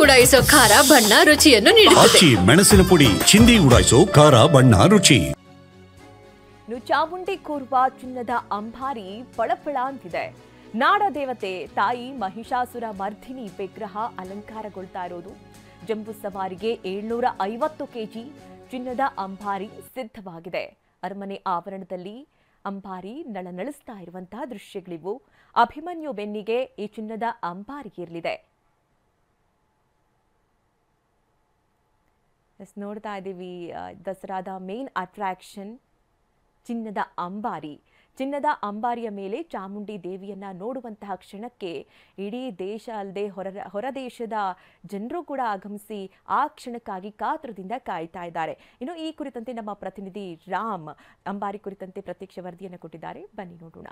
ಉಡಾಯಿಸೋ ಖಾರ ಬಣ್ಣ ರುಚಿಯನ್ನು ನೀಡುತ್ತದೆ. ಮೆಣಸಿನ ಪುಡಿ ಚಿಂದಿ ಉಡಾಯಿಸೋ ಖಾರ ಬಣ್ಣ ರುಚಿ. ಚಾಮುಂಡಿ ಕೂರ್ವ ಚಿನ್ನದ ಅಂಬಾರಿ ಪಳಪಳ ಅಂತಿದೆ. ನಾಡ ದೇವತೆ ತಾಯಿ ಮಹಿಷಾಸುರ ಮರ್ದಿನಿ ವಿಗ್ರಹ ಅಲಂಕಾರಗೊಳ್ತಾ ಇರೋದು. ಜಂಬೂ ಸವಾರಿಗೆ 750 ಕೆಜಿ ಚಿನ್ನದ ಅಂಬಾರಿ ಸಿದ್ಧವಾಗಿದೆ. ಅರಮನೆ ಆವರಣದಲ್ಲಿ ಅಂಬಾರಿ ನಳನಳಿಸ್ತಾ ಇರುವಂತಹ ದೃಶ್ಯಗಳಿವು. ಅಭಿಮನ್ಯು ಬೆನ್ನಿಗೆ ಈ ಚಿನ್ನದ ಅಂಬಾರಿ ಇರಲಿದೆ. ನೋಡ್ತಾ ಇದ್ದೀವಿ, ದಸರಾದ ಮೇನ್ ಅಟ್ರಾಕ್ಷನ್ ಚಿನ್ನದ ಅಂಬಾರಿ. ಚಿನ್ನದ ಅಂಬಾರಿಯ ಮೇಲೆ ಚಾಮುಂಡಿ ದೇವಿಯನ್ನ ನೋಡುವಂತಹ ಕ್ಷಣಕ್ಕೆ ಇಡೀ ದೇಶ ಅಲ್ಲದೆ ಹೊರ ದೇಶದ ಜನರು ಕೂಡ ಆಗಮಿಸಿ ಆ ಕ್ಷಣಕ್ಕಾಗಿ ಕಾತರದಿಂದ ಕಾಯ್ತಾ ಇದ್ದಾರೆ. ಇನ್ನು ಈ ಕುರಿತಂತೆ ನಮ್ಮ ಪ್ರತಿನಿಧಿ ರಾಮ್ ಅಂಬಾರಿ ಕುರಿತಂತೆ ಪ್ರತ್ಯಕ್ಷ ವರದಿಯನ್ನು ಕೊಟ್ಟಿದ್ದಾರೆ. ಬನ್ನಿ ನೋಡೋಣ.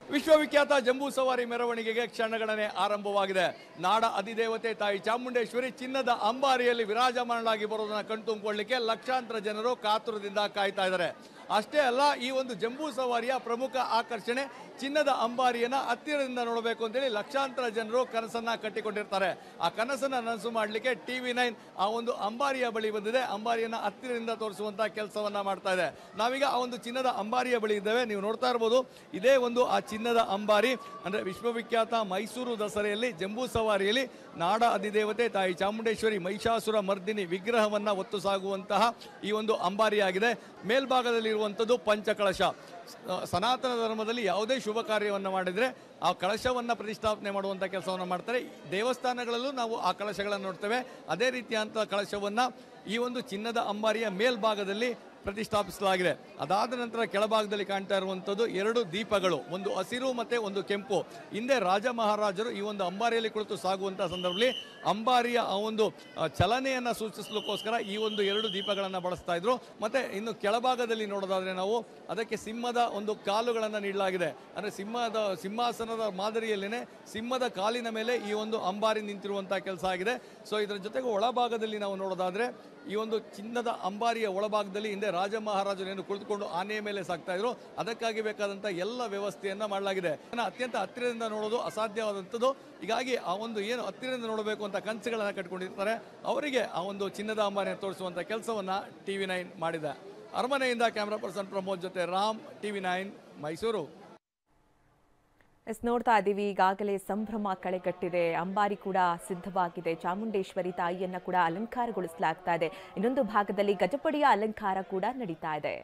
ವಿಶ್ವವಿಖ್ಯಾತ ಜಂಬೂ ಸವಾರಿ ಮೆರವಣಿಗೆಗೆ ಕ್ಷಣಗಣನೆ ಆರಂಭವಾಗಿದೆ. ನಾಡ ಅಧಿದೇವತೆ ತಾಯಿ ಚಾಮುಂಡೇಶ್ವರಿ ಚಿನ್ನದ ಅಂಬಾರಿಯಲ್ಲಿ ವಿರಾಜಮಾನಳಾಗಿ ಬರೋದನ್ನ ಕಣ್ತುಂಬಿಕೊಳ್ಳಲಿಕ್ಕೆ ಲಕ್ಷಾಂತರ ಜನರು ಕಾತುರದಿಂದ ಕಾಯ್ತಾ ಇದ್ದಾರೆ. ಅಷ್ಟೇ ಅಲ್ಲ, ಈ ಒಂದು ಜಂಬೂ ಸವಾರಿಯ ಪ್ರಮುಖ ಆಕರ್ಷಣೆ ಚಿನ್ನದ ಅಂಬಾರಿಯನ್ನ ಹತ್ತಿರದಿಂದ ನೋಡಬೇಕು ಅಂತೇಳಿ ಲಕ್ಷಾಂತರ ಜನರು ಕನಸನ್ನ ಕಟ್ಟಿಕೊಂಡಿರ್ತಾರೆ. ಆ ಕನಸನ್ನ ನನಸು ಮಾಡಲಿಕ್ಕೆ TV9 ಆ ಒಂದು ಅಂಬಾರಿಯ ಬಳಿ ಬಂದಿದೆ. ಅಂಬಾರಿಯನ್ನ ಹತ್ತಿರದಿಂದ ತೋರಿಸುವಂತಹ ಕೆಲಸವನ್ನ ಮಾಡ್ತಾ ಇದೆ. ನಾವೀಗ ಆ ಒಂದು ಚಿನ್ನದ ಅಂಬಾರಿಯ ಬಳಿ ಇದ್ದೇವೆ. ನೀವು ನೋಡ್ತಾ ಇರಬಹುದು, ಇದೇ ಒಂದು ಆ ಚಿನ್ನದ ಅಂಬಾರಿ. ಅಂದ್ರೆ ವಿಶ್ವವಿಖ್ಯಾತ ಮೈಸೂರು ದಸರೆಯಲ್ಲಿ ಜಂಬೂ ಸವಾರಿಯಲ್ಲಿ ನಾಡ ಅಧಿದೇವತೆ ತಾಯಿ ಚಾಮುಂಡೇಶ್ವರಿ ಮಹಿಷಾಸುರ ಮರ್ದಿನಿ ವಿಗ್ರಹವನ್ನ ಹೊತ್ತು ಸಾಗುವಂತಹ ಈ ಒಂದು ಅಂಬಾರಿಯಾಗಿದೆ. ಮೇಲ್ಭಾಗದಲ್ಲಿ ಇರುವಂಥದ್ದು ಪಂಚಕಳಶ. ಸನಾತನ ಧರ್ಮದಲ್ಲಿ ಯಾವುದೇ ಶುಭ ಕಾರ್ಯವನ್ನು ಮಾಡಿದರೆ ಆ ಕಳಶವನ್ನು ಪ್ರತಿಷ್ಠಾಪನೆ ಮಾಡುವಂಥ ಕೆಲಸವನ್ನು ಮಾಡ್ತಾರೆ. ದೇವಸ್ಥಾನಗಳಲ್ಲೂ ನಾವು ಆ ಕಳಶಗಳನ್ನು ನೋಡ್ತೇವೆ. ಅದೇ ರೀತಿಯಂಥ ಕಳಶವನ್ನು ಈ ಒಂದು ಚಿನ್ನದ ಅಂಬಾರಿಯ ಮೇಲ್ಭಾಗದಲ್ಲಿ ಪ್ರತಿಷ್ಠಾಪಿಸಲಾಗಿದೆ. ಅದಾದ ನಂತರ ಕೆಳಭಾಗದಲ್ಲಿ ಕಾಣ್ತಾ ಇರುವಂಥದ್ದು 2 ದೀಪಗಳು, ಒಂದು ಹಸಿರು ಮತ್ತೆ ಒಂದು ಕೆಂಪು. ಹಿಂದೆ ರಾಜ ಮಹಾರಾಜರು ಈ ಒಂದು ಅಂಬಾರಿಯಲ್ಲಿ ಕುಳಿತು ಸಾಗುವಂತಹ ಸಂದರ್ಭದಲ್ಲಿ ಅಂಬಾರಿಯ ಆ ಒಂದು ಚಲನೆಯನ್ನು ಸೂಚಿಸಲಿಕ್ಕೋಸ್ಕರ ಈ ಒಂದು 2 ದೀಪಗಳನ್ನು ಬಳಸ್ತಾ ಇದ್ರು. ಮತ್ತೆ ಇನ್ನು ಕೆಳಭಾಗದಲ್ಲಿ ನೋಡೋದಾದ್ರೆ ನಾವು ಅದಕ್ಕೆ ಸಿಂಹದ ಒಂದು ಕಾಲುಗಳನ್ನು ನೀಡಲಾಗಿದೆ. ಅಂದರೆ ಸಿಂಹಾಸನದ ಮಾದರಿಯಲ್ಲೇನೆ ಸಿಂಹದ ಕಾಲಿನ ಮೇಲೆ ಈ ಒಂದು ಅಂಬಾರಿ ನಿಂತಿರುವಂತಹ ಕೆಲಸ ಆಗಿದೆ. ಸೊ ಇದರ ಜೊತೆಗೆ ಒಳಭಾಗದಲ್ಲಿ ನಾವು ನೋಡೋದಾದ್ರೆ ಈ ಒಂದು ಚಿನ್ನದ ಅಂಬಾರಿಯ ಒಳಭಾಗದಲ್ಲಿ ಹಿಂದೆ ರಾಜ ಮಹಾರಾಜರು ಏನು ಕುಳಿತುಕೊಂಡು ಆನೆಯ ಮೇಲೆ ಸಾಕ್ತಾ ಇದ್ರು, ಅದಕ್ಕಾಗಿ ಬೇಕಾದಂಥ ಎಲ್ಲ ವ್ಯವಸ್ಥೆಯನ್ನ ಮಾಡಲಾಗಿದೆ. ಅತ್ಯಂತ ಹತ್ತಿರದಿಂದ ನೋಡೋದು ಅಸಾಧ್ಯವಾದಂಥದ್ದು. ಹೀಗಾಗಿ ಆ ಒಂದು ಏನು ಹತ್ತಿರದಿಂದ ನೋಡಬೇಕು ಅಂತ ಕನಸುಗಳನ್ನ ಕಟ್ಕೊಂಡಿರ್ತಾರೆ, ಅವರಿಗೆ ಆ ಒಂದು ಚಿನ್ನದ ಅಂಬಾರಿಯನ್ನು ತೋರಿಸುವಂಥ ಕೆಲಸವನ್ನ TV9 ಮಾಡಿದೆ. ಅರಮನೆಯಿಂದ ಕ್ಯಾಮ್ರಾ ಪರ್ಸನ್ ಪ್ರಮೋದ್ ಜೊತೆ ರಾಮ್, TV9 ಮೈಸೂರು. ನೋಡ್ತಾ ಇದ್ದೀವಿ, ಈಗಾಗಲೇ ಸಂಭ್ರಮ ಕಳೆಗಟ್ಟಿದೆ. ಅಂಬಾರಿ ಕೂಡ ಸಿದ್ಧವಾಗಿದೆ. ಚಾಮುಂಡೇಶ್ವರಿ ತಾಯಿಯನ್ನ ಕೂಡ ಅಲಂಕಾರಗೊಳಿಸಲಾಗ್ತಾ ಇದೆ. ಇನ್ನೊಂದು ಭಾಗದಲ್ಲಿ ಗಜಪಡೆಯ ಅಲಂಕಾರ ಕೂಡ ನಡೀತಾ ಇದೆ.